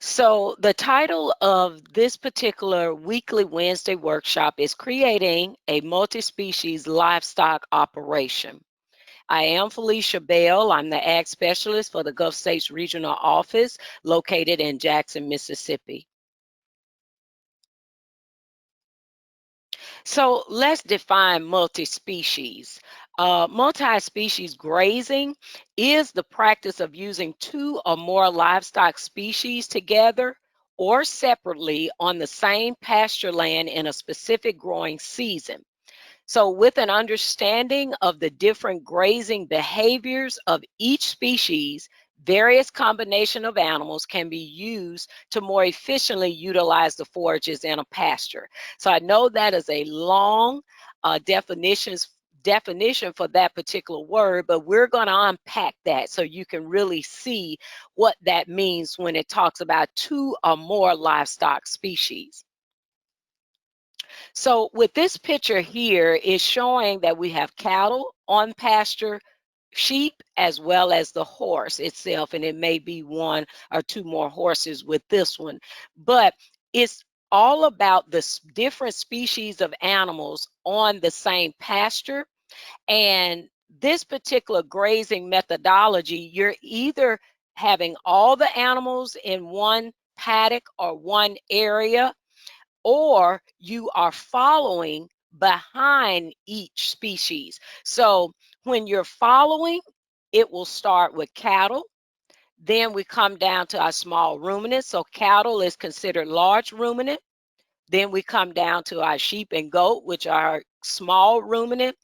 So the title of this particular weekly Wednesday workshop is Creating a Multi-Species Livestock Operation. I am Felicia Bell. I'm the Ag Specialist for the Gulf States Regional Office located in Jackson, Mississippi. So let's define multi-species. Multi-species grazing is the practice of using two or more livestock species together or separately on the same pasture land in a specific growing season. So, with an understanding of the different grazing behaviors of each species, various combination of animals can be used to more efficiently utilize the forages in a pasture. So, I know that is a long definition for that particular word, but we're going to unpack that so you can really see what that means when it talks about two or more livestock species. So with this picture here is showing that we have cattle on pasture, sheep, as well as the horse itself, and it may be one or two more horses with this one, but it's all about the different species of animals on the same pasture. And this particular grazing methodology, you're either having all the animals in one paddock or one area, or you are following behind each species. So when you're following, it will start with cattle. Then we come down to our small ruminants. So cattle is considered large ruminant. Then we come down to our sheep and goat, which are small ruminant.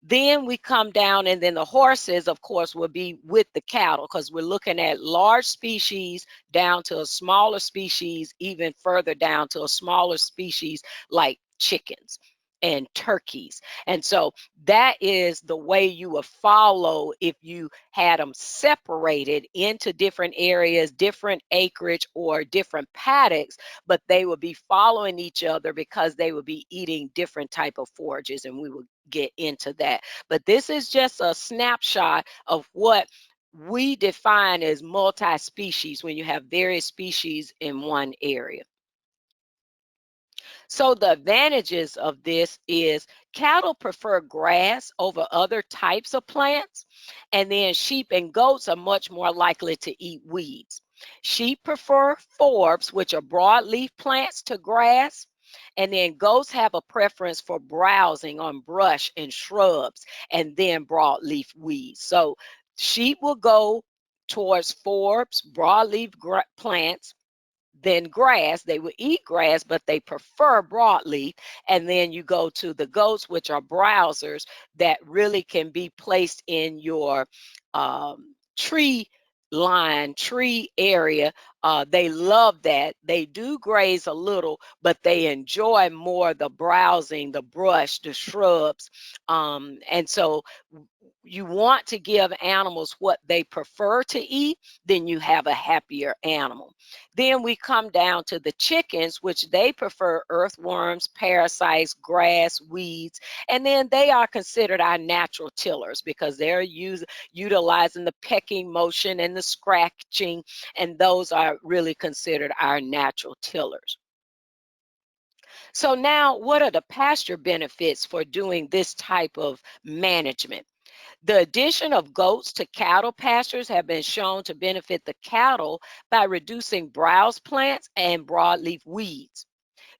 Then we come down, and then the horses, of course, will be with the cattle because we're looking at large species down to a smaller species, even further down to a smaller species like chickens and turkeys. And so that is the way you would follow if you had them separated into different areas, different acreage, or different paddocks, but they would be following each other because they would be eating different type of forages, and we would get into that. But this is just a snapshot of what we define as multi-species when you have various species in one area. So the advantages of this is cattle prefer grass over other types of plants, and then sheep and goats are much more likely to eat weeds. Sheep prefer forbs, which are broadleaf plants, to grass, and then goats have a preference for browsing on brush and shrubs, and then broadleaf weeds. So sheep will go towards forbs, broadleaf plants, than grass. They will eat grass, but they prefer broadleaf. And then you go to the goats, which are browsers that really can be placed in your tree line, tree area. They love that. They do graze a little, but they enjoy more the browsing, the brush, the shrubs. And so you want to give animals what they prefer to eat, then you have a happier animal. Then we come down to the chickens, which they prefer earthworms, parasites, grass, weeds, and then they are considered our natural tillers because they're utilizing the pecking motion and the scratching, and those are really considered our natural tillers. So now, what are the pasture benefits for doing this type of management? The addition of goats to cattle pastures have been shown to benefit the cattle by reducing browse plants and broadleaf weeds.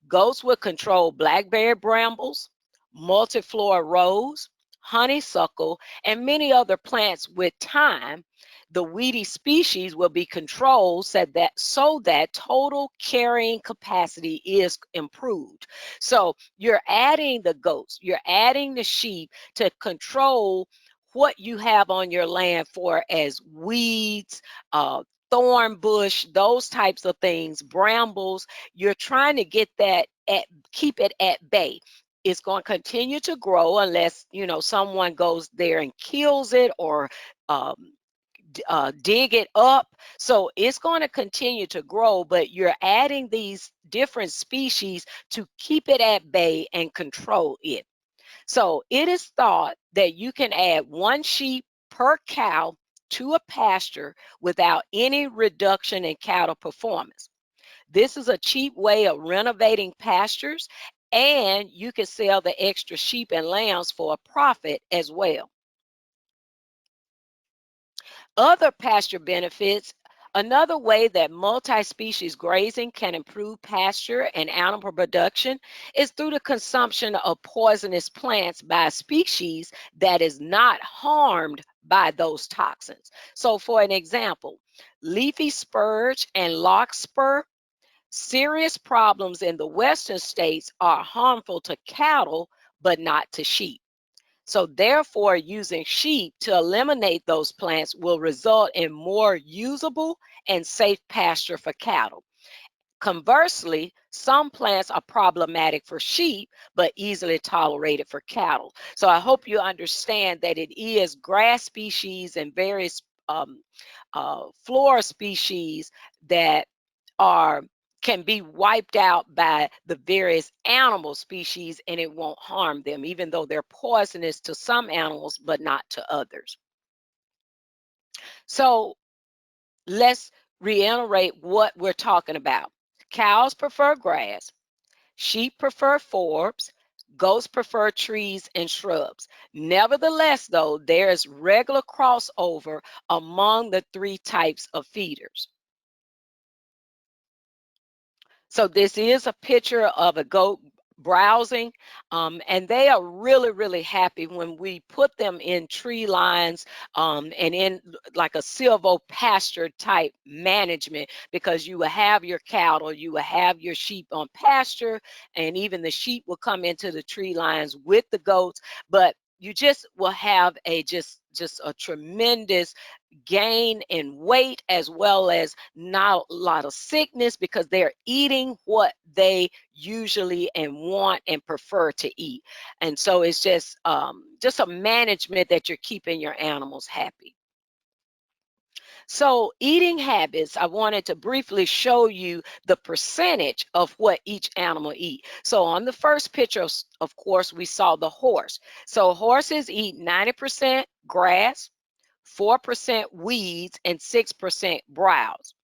Goats will control blackberry brambles, multiflora rose, honeysuckle, and many other plants with time. The weedy species will be controlled so that total carrying capacity is improved. So you're adding the goats, you're adding the sheep to control what you have on your land for as weeds, thorn bush, those types of things, brambles. You're trying to get that keep it at bay. It's going to continue to grow unless someone goes there and kills it or um, dig it up. So it's going to continue to grow, but you're adding these different species to keep it at bay and control it. So it is thought that you can add one sheep per cow to a pasture without any reduction in cattle performance. This is a cheap way of renovating pastures, and you can sell the extra sheep and lambs for a profit as well. Other pasture benefits. Another way that multi-species grazing can improve pasture and animal production is through the consumption of poisonous plants by a species that is not harmed by those toxins. So for an example, leafy spurge and larkspur, serious problems in the western states, are harmful to cattle but not to sheep. So therefore, using sheep to eliminate those plants will result in more usable and safe pasture for cattle. Conversely, some plants are problematic for sheep, but easily tolerated for cattle. So I hope you understand that it is grass species and various flora species that are can be wiped out by the various animal species and it won't harm them, even though they're poisonous to some animals, but not to others. So let's reiterate what we're talking about. Cows prefer grass, sheep prefer forbs, goats prefer trees and shrubs. Nevertheless, though, there is regular crossover among the three types of feeders. So this is a picture of a goat browsing, and they are really, really happy when we put them in tree lines and in like a silvo pasture type management, because you will have your cattle, you will have your sheep on pasture, and even the sheep will come into the tree lines with the goats, but you just will have a just a tremendous gain in weight, as well as not a lot of sickness, because they're eating what they usually and want and prefer to eat. And so it's just a management that you're keeping your animals happy. So eating habits, I wanted to briefly show you the percentage of what each animal eat. So on the first picture, of course, we saw the horse. So horses eat 90% grass, 4% weeds, and 6% browse.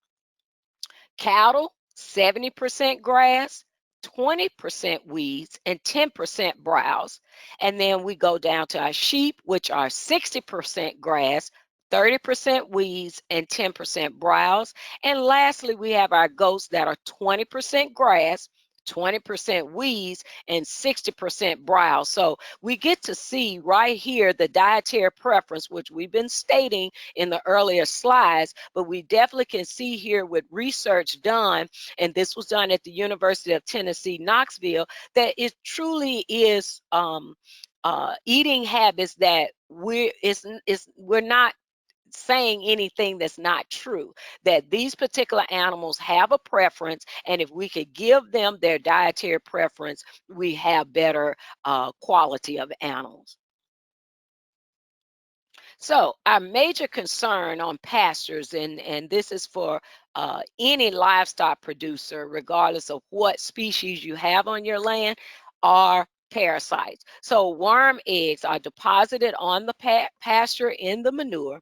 Cattle, 70% grass, 20% weeds, and 10% browse. And then we go down to our sheep, which are 60% grass, 30% weeds, and 10% browse. And lastly, we have our goats that are 20% grass, 20% weeds, and 60% browse. So we get to see right here the dietary preference, which we've been stating in the earlier slides, but we definitely can see here with research done, and this was done at the University of Tennessee, Knoxville, that it truly is eating habits that we're not saying anything that's not true, that these particular animals have a preference, and if we could give them their dietary preference, we have better quality of animals. So our major concern on pastures, and this is for any livestock producer, regardless of what species you have on your land, are parasites. So worm eggs are deposited on the pasture in the manure.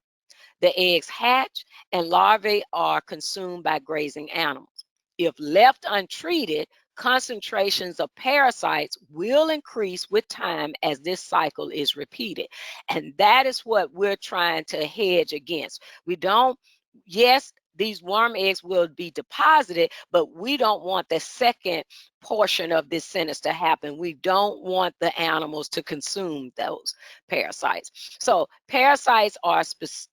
The eggs hatch and larvae are consumed by grazing animals. If left untreated, concentrations of parasites will increase with time as this cycle is repeated. And that is what we're trying to hedge against. We don't, yes, these worm eggs will be deposited, but we don't want the second portion of this sentence to happen. We don't want the animals to consume those parasites. So parasites are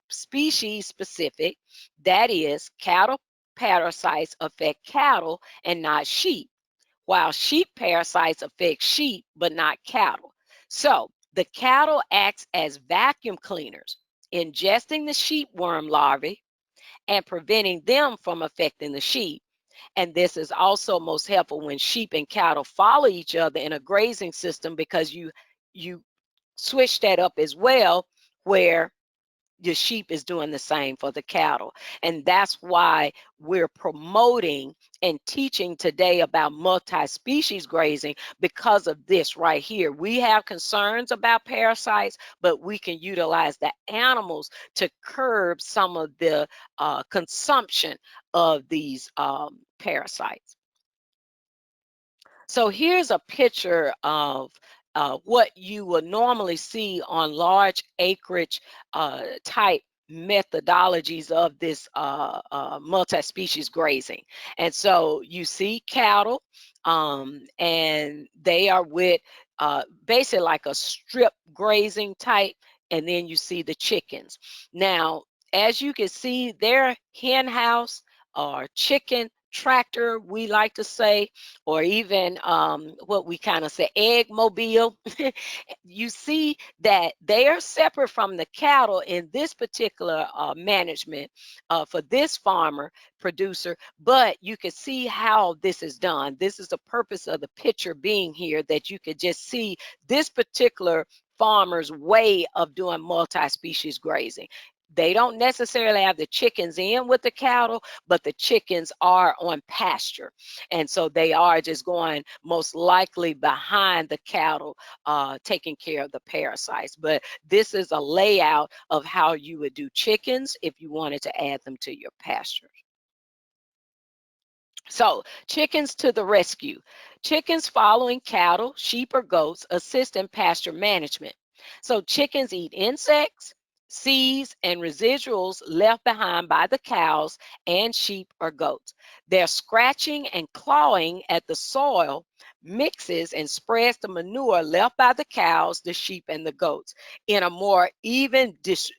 species specific. That is, cattle parasites affect cattle and not sheep, while sheep parasites affect sheep but not cattle. So the cattle acts as vacuum cleaners, ingesting the sheep worm larvae and preventing them from affecting the sheep. And this is also most helpful when sheep and cattle follow each other in a grazing system, because you switch that up as well, where your sheep is doing the same for the cattle. And that's why we're promoting and teaching today about multi-species grazing, because of this right here. We have concerns about parasites, but we can utilize the animals to curb some of the consumption of these parasites. So here's a picture of what you will normally see on large acreage type methodologies of this multi-species grazing. And so you see cattle, and they are with basically like a strip grazing type, and then you see the chickens. Now, as you can see, their hen house or chicken tractor, we like to say, or even what we kind of say egg mobile. You see that they are separate from the cattle in this particular management for this farmer producer, but you can see how this is done. This is the purpose of the picture being here, that you could just see this particular farmer's way of doing multi-species grazing. They don't necessarily have the chickens in with the cattle, but the chickens are on pasture. And so they are just going most likely behind the cattle, taking care of the parasites. But this is a layout of how you would do chickens if you wanted to add them to your pasture. So, chickens to the rescue. Chickens following cattle, sheep, or goats assist in pasture management. So, chickens eat insects, seeds, and residuals left behind by the cows and sheep or goats. Their scratching and clawing at the soil mixes and spreads the manure left by the cows, the sheep, and the goats in a more even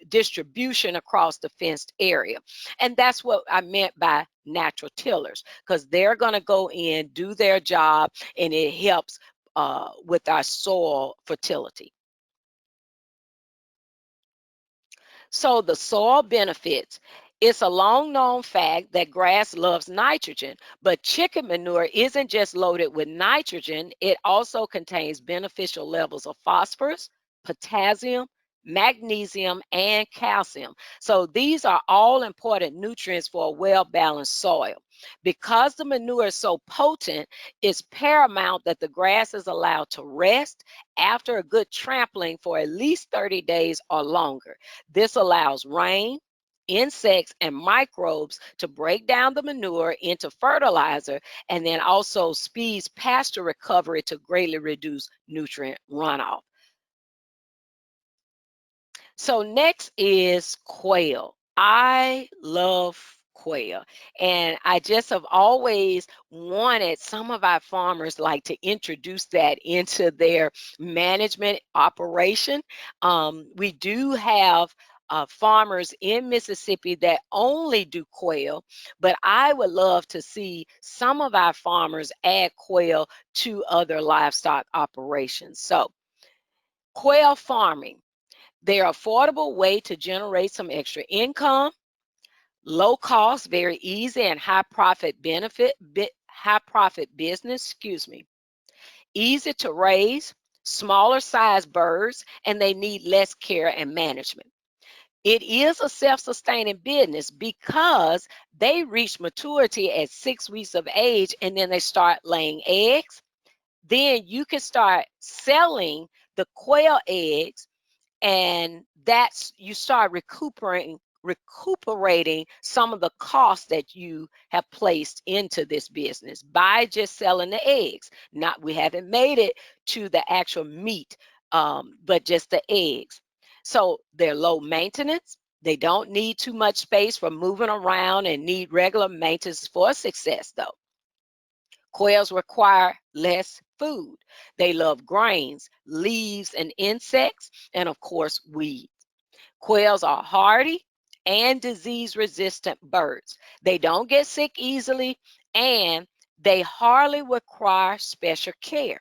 distribution across the fenced area. And that's what I meant by natural tillers, because they're going to go in, do their job, and it helps with our soil fertility. So the soil benefits. It's a long known fact that grass loves nitrogen, but chicken manure isn't just loaded with nitrogen, it also contains beneficial levels of phosphorus, potassium, magnesium, and calcium. So these are all important nutrients for a well-balanced soil. Because the manure is so potent, it's paramount that the grass is allowed to rest after a good trampling for at least 30 days or longer. This allows rain, insects, and microbes to break down the manure into fertilizer, and then also speeds pasture recovery to greatly reduce nutrient runoff. So next is quail. I love quail, and I just have always wanted some of our farmers like to introduce that into their management operation. We do have farmers in Mississippi that only do quail, but I would love to see some of our farmers add quail to other livestock operations. So quail farming. They're an affordable way to generate some extra income, low cost, very easy, and high profit business, easy to raise, smaller size birds, and they need less care and management. It is a self-sustaining business because they reach maturity at 6 weeks of age, and then they start laying eggs. Then you can start selling the quail eggs, and that's you start recuperating some of the costs that you have placed into this business by just selling the eggs. Not we haven't made it to the actual meat, but just the eggs. So they're low maintenance. They don't need too much space for moving around and need regular maintenance for success, though. Quails require less food. They love grains, leaves, and insects, and of course, weeds. Quails are hardy and disease-resistant birds. They don't get sick easily, and they hardly require special care.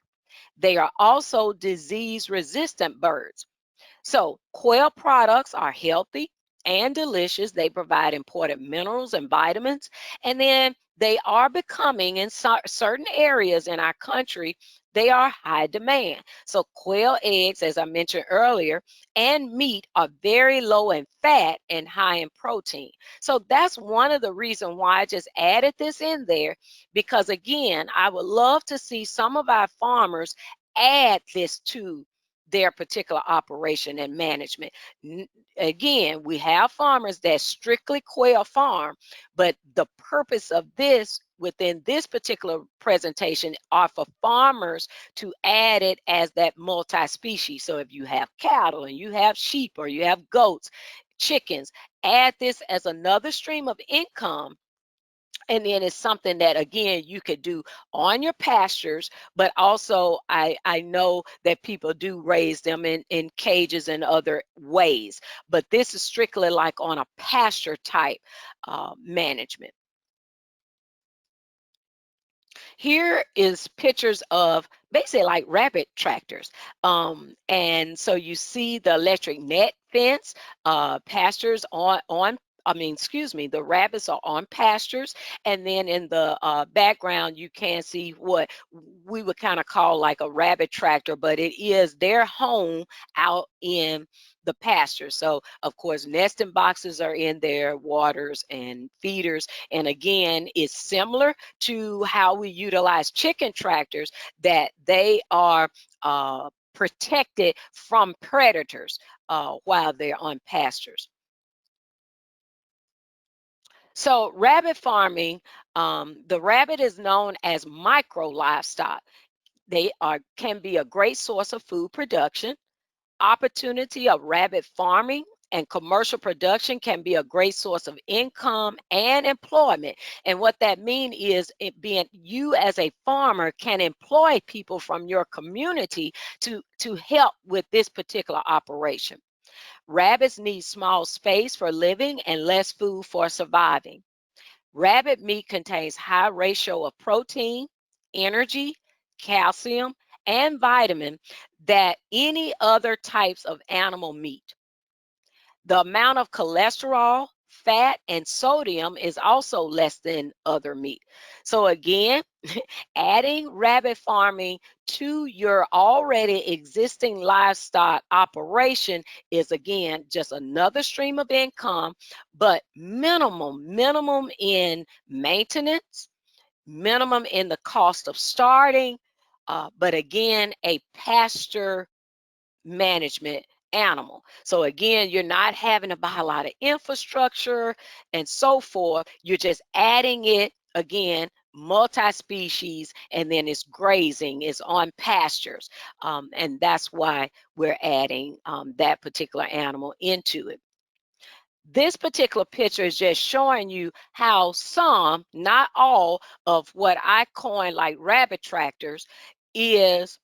They are also disease-resistant birds. So quail products are healthy and delicious. They provide important minerals and vitamins. And then they are becoming, in certain areas in our country, they are high demand. So quail eggs, as I mentioned earlier, and meat are very low in fat and high in protein. So that's one of the reasons why I just added this in there, because again, I would love to see some of our farmers add this to their particular operation and management. Again, we have farmers that strictly quail farm, but the purpose of this within this particular presentation are for farmers to add it as that multi-species. So if you have cattle and you have sheep or you have goats, chickens, add this as another stream of income. And then it's something that, again, you could do on your pastures, but also I know that people do raise them in cages and other ways. But this is strictly like on a pasture type management. Here is pictures of basically like rabbit tractors. And so you see the electric net fence, pastures excuse me, the rabbits are on pastures. And then in the background, you can see what we would kind of call like a rabbit tractor, but it is their home out in the pasture. So of course, nesting boxes are in there, waters and feeders. And again, it's similar to how we utilize chicken tractors, that they are protected from predators while they're on pastures. So rabbit farming, the rabbit is known as micro livestock. They can be a great source of food production. Opportunity of rabbit farming and commercial production can be a great source of income and employment. And what that means is it being you as a farmer can employ people from your community to help with this particular operation. Rabbits need small space for living and less food for surviving. Rabbit meat contains high ratio of protein, energy, calcium, and vitamin that any other types of animal meat. The amount of cholesterol, fat, and sodium is also less than other meat. So again, adding rabbit farming to your already existing livestock operation is again just another stream of income, but minimum in maintenance, minimum in the cost of starting, but again, a pasture management animal. So again, you're not having to buy a lot of infrastructure and so forth. You're just adding it again, multi-species, and then it's grazing, it's on pastures. And that's why we're adding that particular animal into it. This particular picture is just showing you how some, not all, of what I coin like rabbit tractors is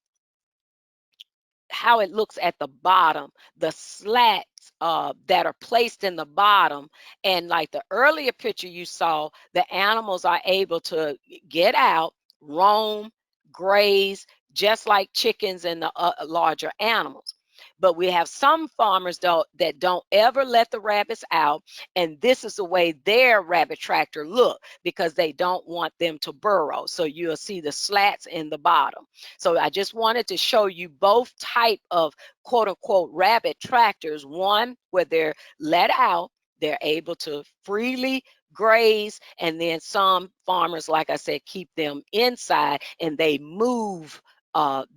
how it looks at the bottom, the slats that are placed in the bottom. And like the earlier picture you saw, the animals are able to get out, roam, graze, just like chickens and the larger animals. But we have some farmers though that don't ever let the rabbits out, and this is the way their rabbit tractor look because they don't want them to burrow. So you'll see the slats in the bottom. So I just wanted to show you both type of quote unquote rabbit tractors. One where they're let out, they're able to freely graze, and then some farmers, like I said, keep them inside and they move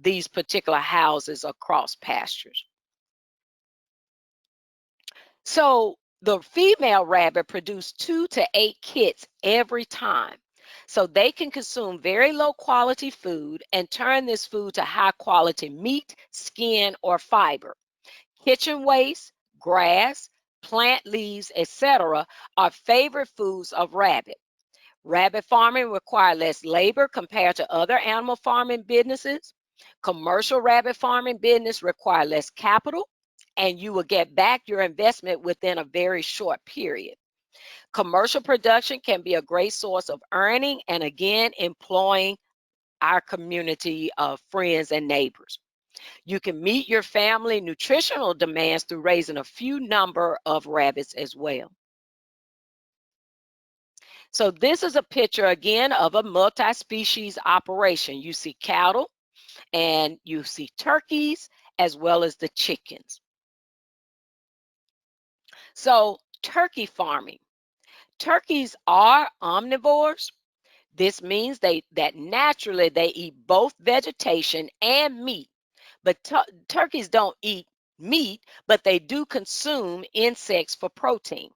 these particular houses across pastures. So the female rabbit produce 2 to 8 kits every time. So they can consume very low quality food and turn this food to high quality meat, skin, or fiber. Kitchen waste, grass, plant leaves, etc. are favorite foods of rabbit. Rabbit farming requires less labor compared to other animal farming businesses. Commercial rabbit farming business require less capital, and you will get back your investment within a very short period. Commercial production can be a great source of earning and again, employing our community of friends and neighbors. You can meet your family nutritional demands through raising a few number of rabbits as well. So this is a picture again of a multi-species operation. You see cattle and you see turkeys as well as the chickens. So turkey farming. Turkeys are omnivores. This means that naturally they eat both vegetation and meat. But turkeys don't eat meat, but they do consume insects for protein.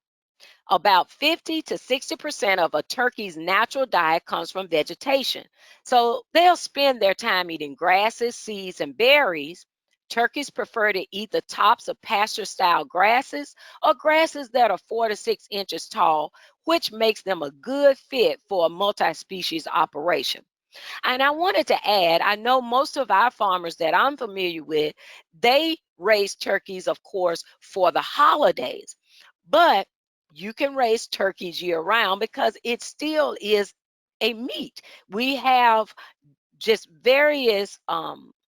About 50 to 60% of a turkey's natural diet comes from vegetation. So they'll spend their time eating grasses, seeds, and berries. Turkeys prefer to eat the tops of pasture style grasses or grasses that are 4 to 6 inches tall, which makes them a good fit for a multi species operation. And I wanted to add, I know most of our farmers that I'm familiar with, they raise turkeys, of course, for the holidays. But you can raise turkeys year round because it still is a meat. We have just various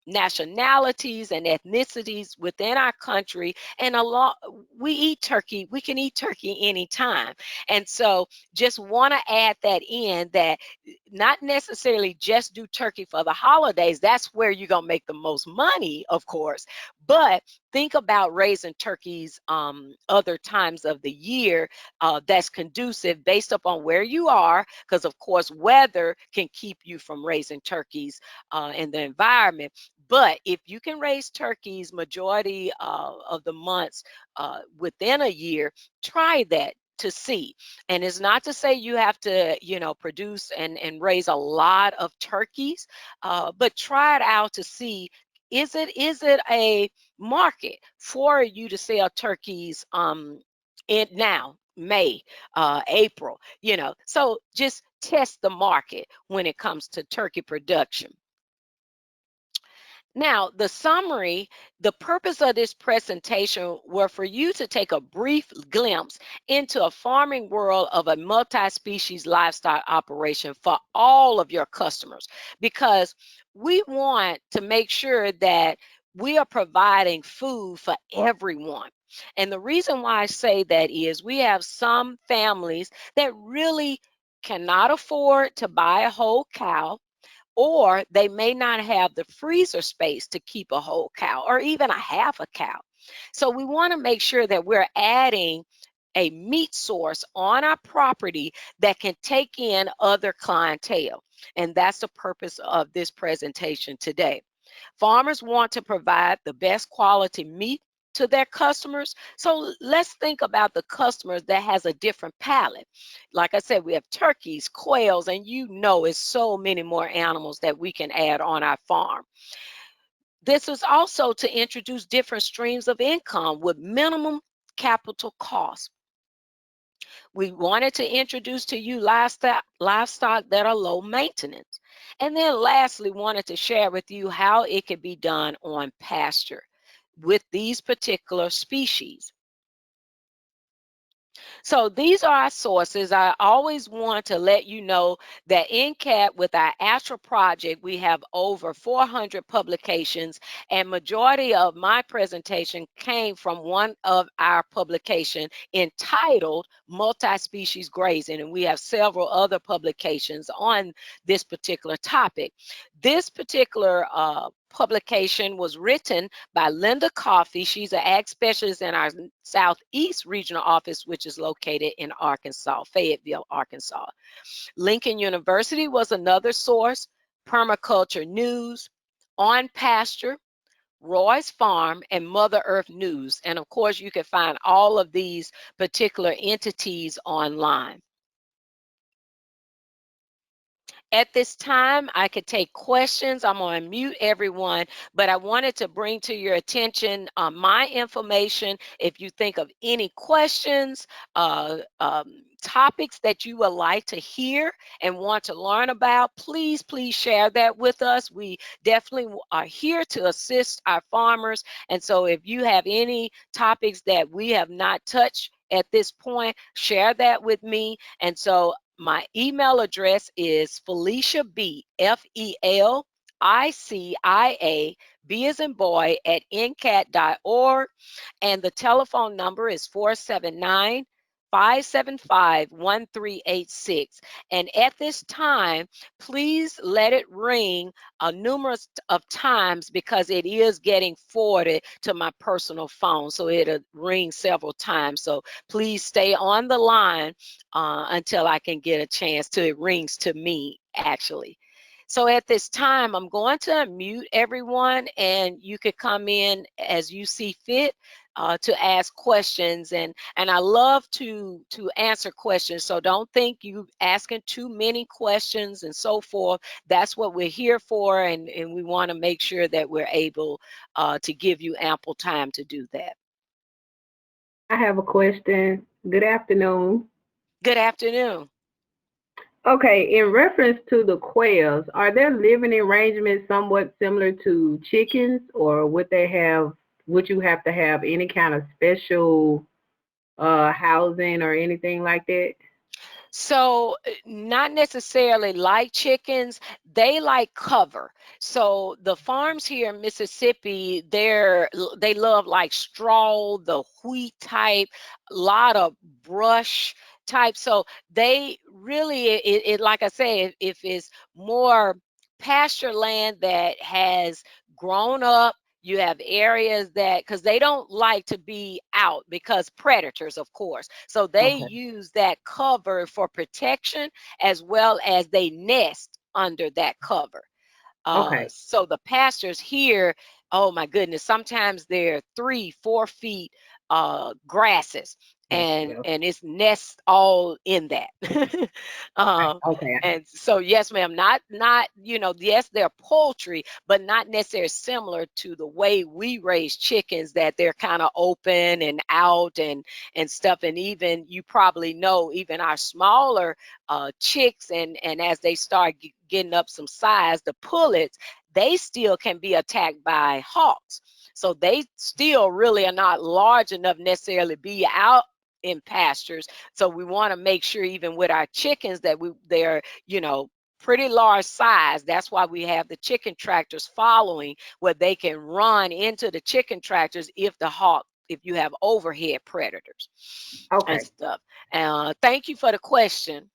nationalities and ethnicities within our country, and a lot we eat turkey. We can eat turkey anytime, and so just want to add that in, that not necessarily just do turkey for the holidays. That's where you're gonna make the most money, of course, but think about raising turkeys other times of the year that's conducive based upon where you are, because of course weather can keep you from raising turkeys in the environment. But if you can raise turkeys majority of the months within a year, try that to see. And it's not to say you have to, produce and raise a lot of turkeys, but try it out to see, is it a market for you to sell turkeys in now, May, April, so just test the market when it comes to turkey production. Now, the summary, the purpose of this presentation were for you to take a brief glimpse into a farming world of a multi-species livestock operation for all of your customers, because we want to make sure that we are providing food for everyone. And the reason why I say that is we have some families that really cannot afford to buy a whole cow, or they may not have the freezer space to keep a whole cow or even a half a cow. So we want to make sure that we're adding a meat source on our property that can take in other clientele. And that's the purpose of this presentation today. Farmers want to provide the best quality meat to their customers. So let's think about the customers that has a different palate. Like I said, we have turkeys, quails, and it's so many more animals that we can add on our farm. This is also to introduce different streams of income with minimum capital costs. We wanted to introduce to you livestock that are low maintenance. And then lastly, wanted to share with you how it could be done on pasture with these particular species. So these are our sources. I always want to let you know that NCAT, with our ATTRA project, we have over 400 publications, and majority of my presentation came from one of our publications entitled Multi-Species Grazing, and we have several other publications on this particular topic. This particular publication was written by Linda Coffey. She's an ag specialist in our Southeast regional office, which is located in Arkansas, Fayetteville, Arkansas. Lincoln University was another source, Permaculture News, On Pasture, Roy's Farm, and Mother Earth News. And of course, you can find all of these particular entities online. At this time, I could take questions. I'm going to mute everyone, but I wanted to bring to your attention my information. If you think of any questions, topics that you would like to hear and want to learn about, please share that with us. We definitely are here to assist our farmers. And so if you have any topics that we have not touched at this point, share that with me. And so my email address is Felicia B, Felicia ICIA, B as in boy, at NCAT.org. And the telephone number is 479 575 1386. And at this time, please let it ring numerous of times because it is getting forwarded to my personal phone. So it'll ring several times. So please stay on the line until I can get a chance to, it rings to me actually. So at this time, I'm going to unmute everyone and you could come in as you see fit to ask questions. And I love to answer questions. So don't think you asking too many questions and so forth. That's what we're here for. And we want to make sure that we're able to give you ample time to do that. I have a question. Good afternoon. Good afternoon. Okay, in reference to the quails, are their living arrangements somewhat similar to chickens, or would you have to have any kind of special housing or anything like that? So, not necessarily like chickens, they like cover. So, the farms here in Mississippi, they love like straw, the wheat type, a lot of brush type. So, they really, like I say, if it's more pasture land that has grown up, you have areas that, because they don't like to be out because predators, of course. So they Okay. use that cover for protection as well as they nest under that cover. Okay. So the pastures here, oh my goodness, sometimes they're 3, 4 feet grasses, Yes. and Yeah. it's nests all in that. Okay. uh, Okay. and so yes, ma'am, not yes, they're poultry, but not necessarily similar to the way we raise chickens, that they're kind of open and out and stuff. And even you probably know, even our smaller chicks, and as they start getting up some size, the pullets, they still can be attacked by hawks. So they still really are not large enough necessarily be out in pastures. So we want to make sure even with our chickens that they're, pretty large size. That's why we have the chicken tractors following, where they can run into the chicken tractors if you have overhead predators and Okay. stuff. Thank you for the question.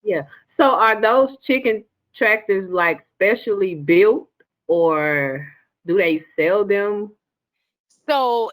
Yeah. So are those chicken tractors like specially built, or do they sell them? So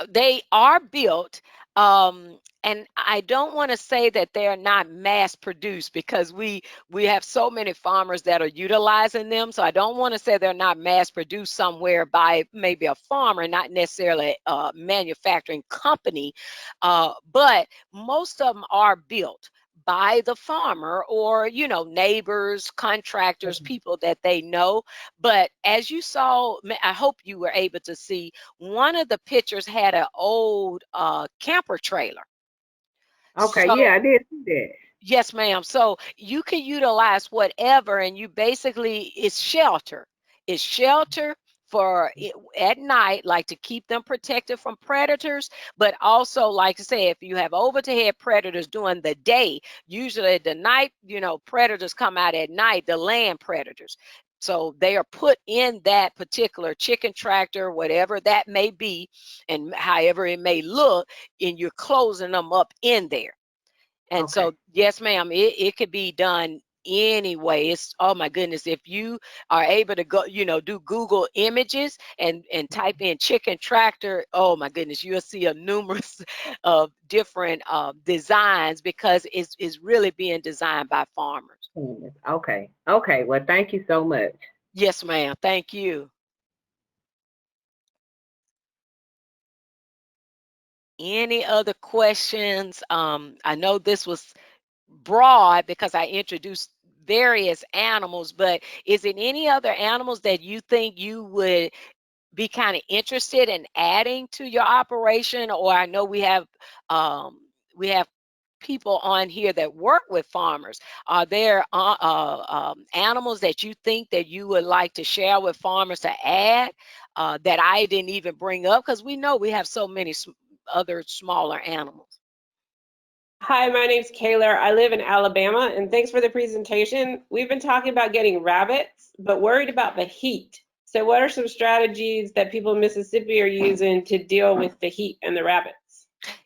they are built, and I don't want to say that they are not mass produced because we have so many farmers that are utilizing them. So I don't want to say they're not mass produced somewhere by maybe a farmer, not necessarily a manufacturing company, but most of them are built by the farmer or neighbors, contractors, Okay. people that they know. But as you saw, I hope you were able to see, one of the pictures had an old camper trailer. Okay. So Yeah, I did see that. yes, ma'am. So you can utilize whatever, and you basically, it's shelter. It's shelter for at night, like to keep them protected from predators, but also, like I say, if you have overhead predators during the day, usually at the night, predators come out at night, the land predators. So they are put in that particular chicken tractor, whatever that may be, and however it may look, and you're closing them up in there. And so, Okay. yes, ma'am, it could be done anyway. It's, oh my goodness, if you are able to go, do Google images and type in chicken tractor, oh my goodness, you'll see a numerous of different designs because it's really being designed by farmers. Okay. Okay. Well, thank you so much. Yes, ma'am. Thank you. Any other questions? I know this was broad because I introduced various animals, but is it any other animals that you think you would be kind of interested in adding to your operation? Or I know we have people on here that work with farmers. Are there animals that you think that you would like to share with farmers to add that I didn't even bring up? Because we know we have so many other smaller animals. Hi, my name's Kayla. I live in Alabama, and thanks for the presentation. We've been talking about getting rabbits, but worried about the heat. So what are some strategies that people in Mississippi are using to deal with the heat and the rabbits?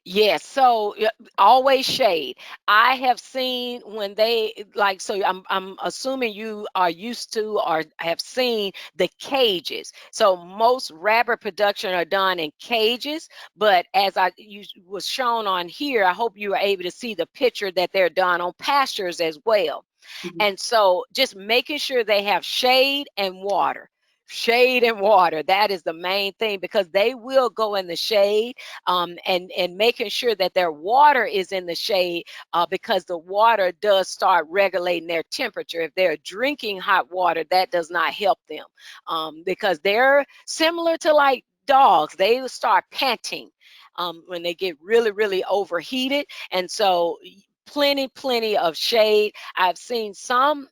Yes, so always shade. I have seen when they like so I'm assuming you are used to or have seen the cages. So most rabbit production are done in cages, but as I you was shown on here, I hope you were able to see the picture that they're done on pastures as well. Mhm. And so just making sure they have shade and water. Shade and water, that is the main thing, because they will go in the shade, and making sure that their water is in the shade, because the water does start regulating their temperature. If they're drinking hot water, that does not help them, because they're similar to like dogs. They will start panting when they get really, really overheated. And so plenty of shade. I've seen some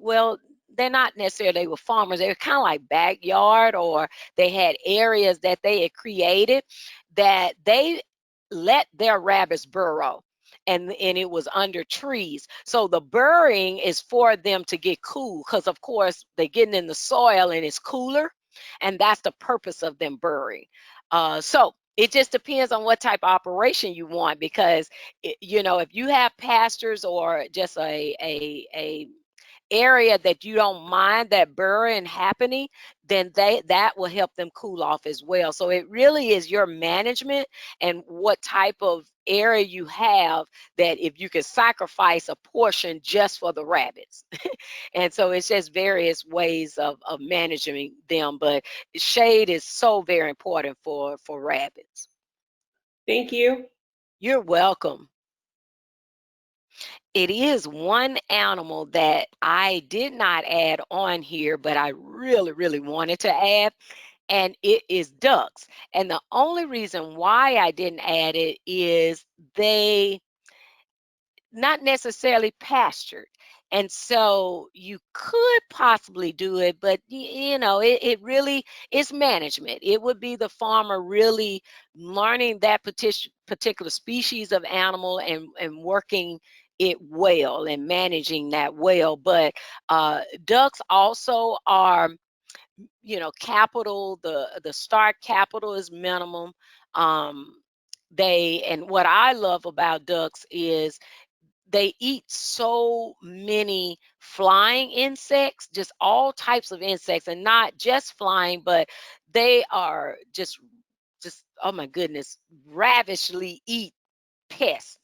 well, they're not necessarily they were farmers. They were kind of like backyard, or they had areas that they had created that they let their rabbits burrow. And it was under trees. So the burrowing is for them to get cool, because of course they're getting in the soil and it's cooler. And that's the purpose of them burrowing. So it just depends on what type of operation you want, because if you have pastures or just a area that you don't mind that burrowing happening, then that will help them cool off as well. So it really is your management and what type of area you have, that if you can sacrifice a portion just for the rabbits. And so it's just various ways of managing them, but shade is so very important for rabbits. Thank you. You're welcome. It is one animal that I did not add on here, but I really, really wanted to add, and it is ducks. And the only reason why I didn't add it is they not necessarily pastured. And so you could possibly do it, but it really is management. It would be the farmer really learning that particular species of animal and working it well and managing that well. But ducks also are, capital, the start capital is minimum. Um, and what I love about ducks is they eat so many flying insects, just all types of insects, and not just flying, but they are just oh my goodness, ravishly eat pests.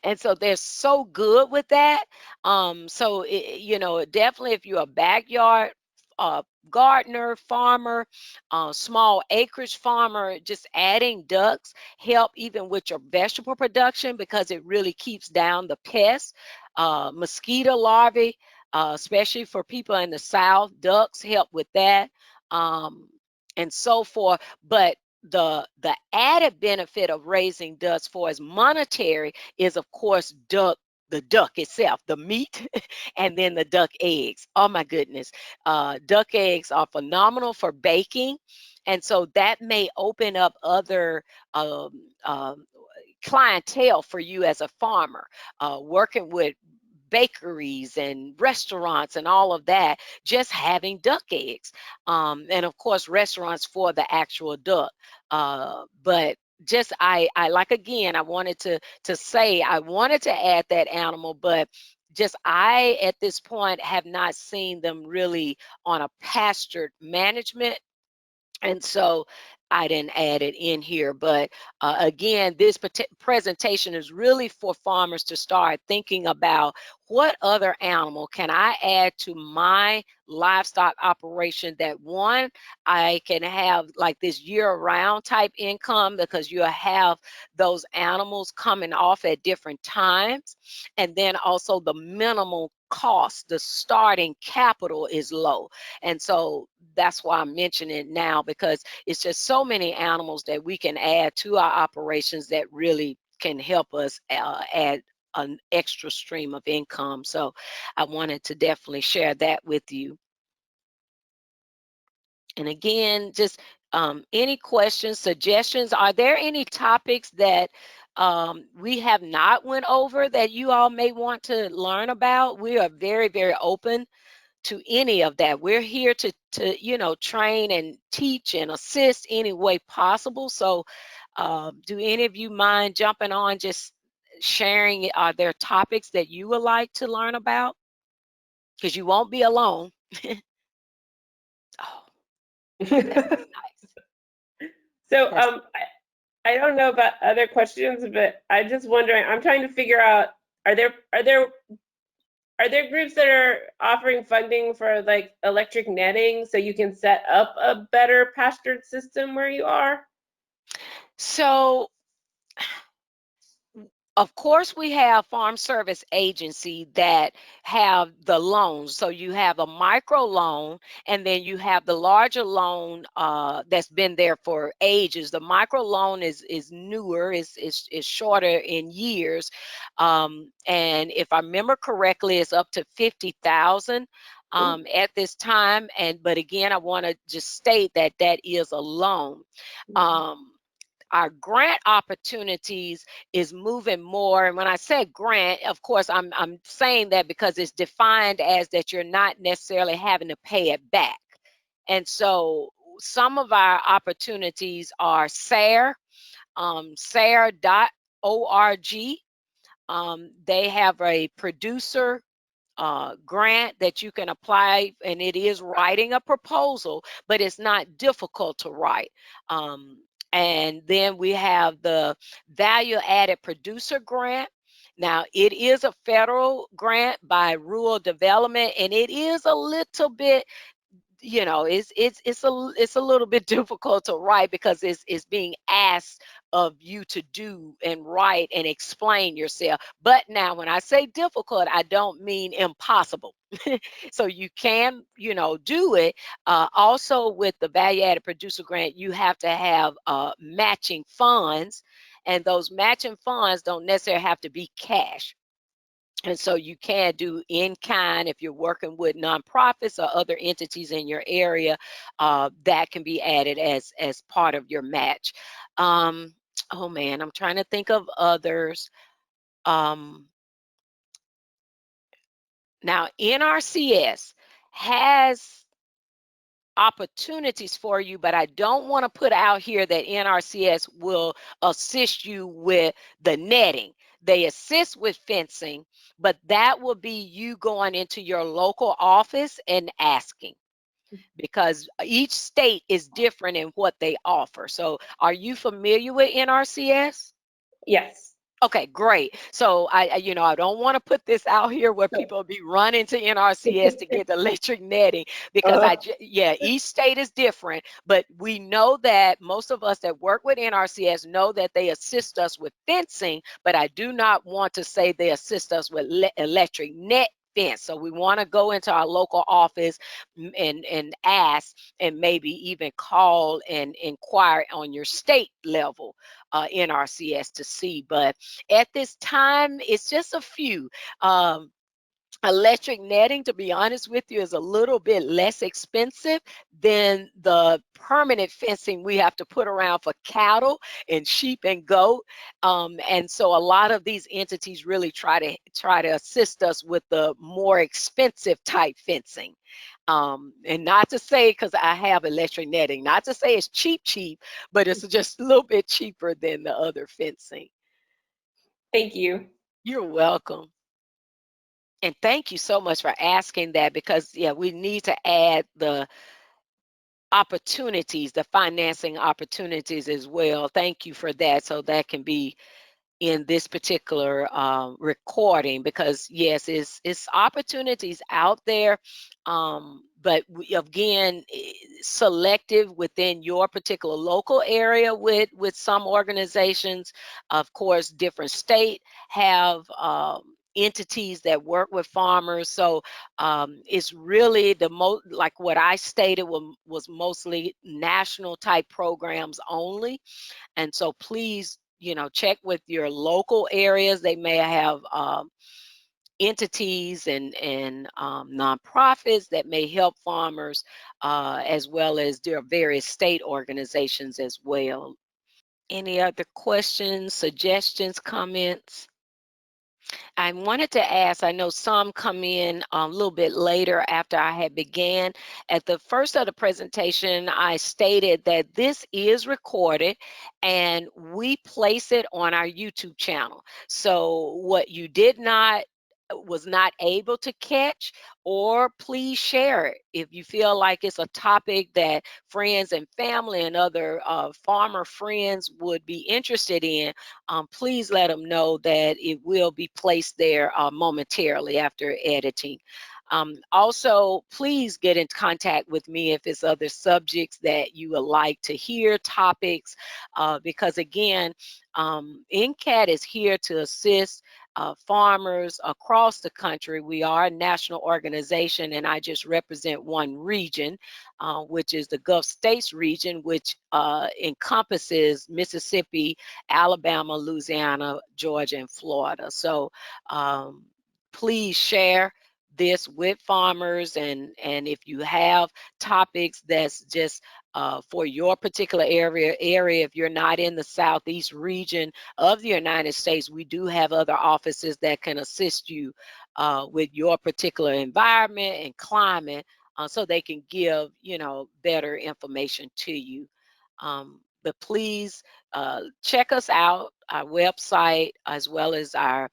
And so they're so good with that. So definitely, if you're a backyard uh, gardener, farmer, small acreage farmer, just adding ducks help even with your vegetable production, because it really keeps down the pests, mosquito larvae, especially for people in the South. Ducks help with that, and so forth. But the added benefit of raising ducks for as monetary is, of course, the duck itself, the meat, and then the duck eggs. Oh my goodness. Duck eggs are phenomenal for baking. And so that may open up other clientele for you as a farmer, working with bakeries and restaurants and all of that, just having duck eggs. And of course, restaurants for the actual duck. But just I like, again, I wanted to say I wanted to add that animal, but just I at this point have not seen them really on a pastured management, and so I didn't add it in here. But again, this presentation is really for farmers to start thinking about, what other animal can I add to my livestock operation that, one, I can have like this year-round type income, because you have those animals coming off at different times, and then also the minimal cost, the starting capital is low. And so that's why I'm mentioning it now, because it's just so many animals that we can add to our operations that really can help us add an extra stream of income. So I wanted to definitely share that with you. And again, just any questions, suggestions? Are there any topics that we have not went over that you all may want to learn about. We are very, very open to any of that. We're here to train and teach and assist any way possible. So do any of you mind jumping on, just sharing? Are there topics that you would like to learn about? Because you won't be alone. Oh, that's nice. So That's I don't know about other questions, but I'm just wondering, I'm trying to figure out, are there groups that are offering funding for like electric netting so you can set up a better pastured system where you are? so. Of course, we have farm service agency that have the loans. So you have a micro loan, and then you have the larger loan that's been there for ages. The micro loan is newer, is shorter in years, and if I remember correctly, it's up to 50,000 at this time. But again, I want to just state that that is a loan. Um, our grant opportunities is moving more. And when I say grant, of course, I'm saying that because it's defined as that you're not necessarily having to pay it back. And so some of our opportunities are SARE, SARE.org. They have a producer grant that you can apply, and it is writing a proposal, but it's not difficult to write. And then we have the value added producer grant. Now, it is a federal grant by rural development, and it is a little bit, it's a little bit difficult to write because it's being asked of you to do and write and explain yourself. But now when I say difficult, I don't mean impossible. So you can do it. Also, with the value added producer grant, you have to have matching funds, and those matching funds don't necessarily have to be cash. And so you can do in kind if you're working with nonprofits or other entities in your area, that can be added as part of your match. Oh man, I'm trying to think of others. Um, Now NRCS has opportunities for you, but I don't want to put out here that NRCS will assist you with the netting. They assist with fencing, but that will be you going into your local office and asking, because each state is different in what they offer. So are you familiar with NRCS? Yes. Okay, great. So I don't want to put this out here where people be running to NRCS to get the electric netting, because yeah, each state is different, but we know that most of us that work with NRCS know that they assist us with fencing, but I do not want to say they assist us with electric net fence. So we want to go into our local office and ask, and maybe even call and inquire on your state level NRCS to see. But at this time, it's just a few. Electric netting, to be honest with you, is a little bit less expensive than the permanent fencing we have to put around for cattle and sheep and goat. And so a lot of these entities really try to assist us with the more expensive type fencing. And not to say, because I have electric netting, not to say it's cheap, but it's just a little bit cheaper than the other fencing. Thank you. You're welcome. And thank you so much for asking that, because yeah, we need to add the opportunities, the financing opportunities as well. Thank you for that. So that can be in this particular recording, because yes, it's opportunities out there, but again, selective within your particular local area with some organizations. Of course, different state have entities that work with farmers. So it's really the most, like what I stated, was mostly national type programs only. And so please, check with your local areas. They may have entities and nonprofits that may help farmers, as well as their various state organizations as well. Any other questions, suggestions, comments? I wanted to ask, I know some come in a little bit later after I had began. At the first of the presentation, I stated that this is recorded and we place it on our YouTube channel. So what you was not able to catch, or please share it if you feel like it's a topic that friends and family and other farmer friends would be interested in. Please let them know that it will be placed there momentarily after editing. Also, please get in contact with me if it's other subjects that you would like to hear, topics, because again, NCAT is here to assist farmers across the country. We are a national organization, and I just represent one region, which is the Gulf States region, which encompasses Mississippi, Alabama, Louisiana, Georgia, and Florida. So please share this with farmers, and if you have topics that's just for your particular area, if you're not in the southeast region of the United States, we do have other offices that can assist you with your particular environment and climate, so they can give, you know, better information to you. But please check us out, our website, as well as our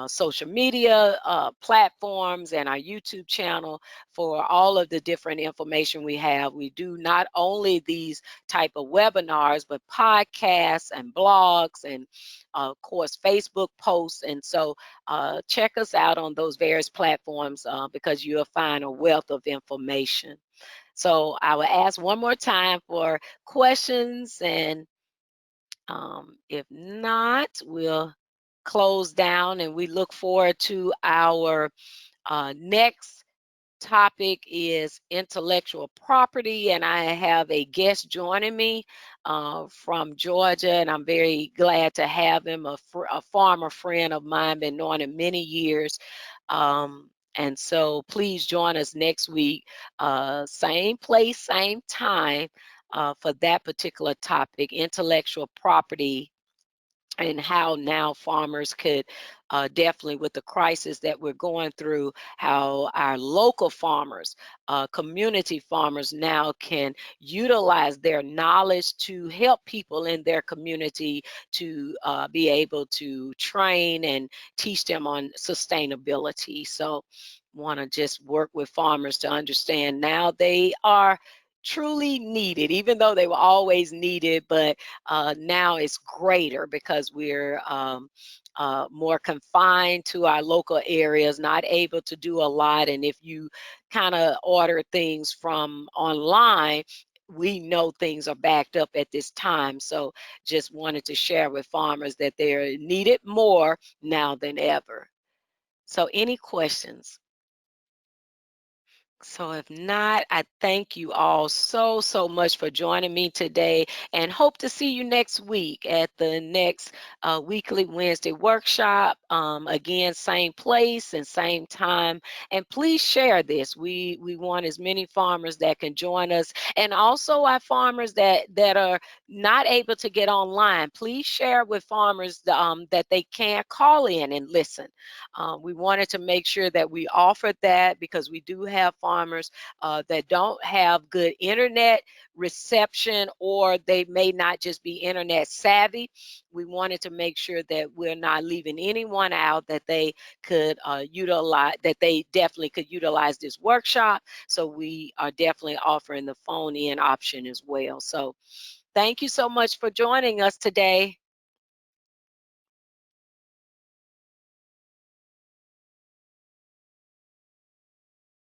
social media platforms and our YouTube channel for all of the different information we have. We do not only these type of webinars, but podcasts and blogs and of course Facebook posts. And so check us out on those various platforms because you'll find a wealth of information. So I will ask one more time for questions, and if not, we'll close down, and we look forward to our next topic is intellectual property, and I have a guest joining me from Georgia, and I'm very glad to have him, a farmer friend of mine, been knowing him many years. And so please join us next week, same place, same time, for that particular topic, intellectual property, and how now farmers could definitely, with the crisis that we're going through, how our local farmers, community farmers now can utilize their knowledge to help people in their community to be able to train and teach them on sustainability. So want to just work with farmers to understand now they are truly needed, even though they were always needed, but now it's greater because we're more confined to our local areas, not able to do a lot. And if you kind of order things from online, we know things are backed up at this time. So just wanted to share with farmers that they're needed more now than ever. So any questions? So if not, I thank you all so, so much for joining me today, and hope to see you next week at the next weekly Wednesday workshop. Again, same place and same time. And please share this. We want as many farmers that can join us, and also our farmers that are not able to get online. Please share with farmers that they can call in and listen. We wanted to make sure that we offered that because we do have farmers that don't have good internet reception, or they may not just be internet savvy. We wanted to make sure that we're not leaving anyone out, that they could utilize, that they definitely could utilize this workshop. So we are definitely offering the phone in option as well. So thank you so much for joining us today.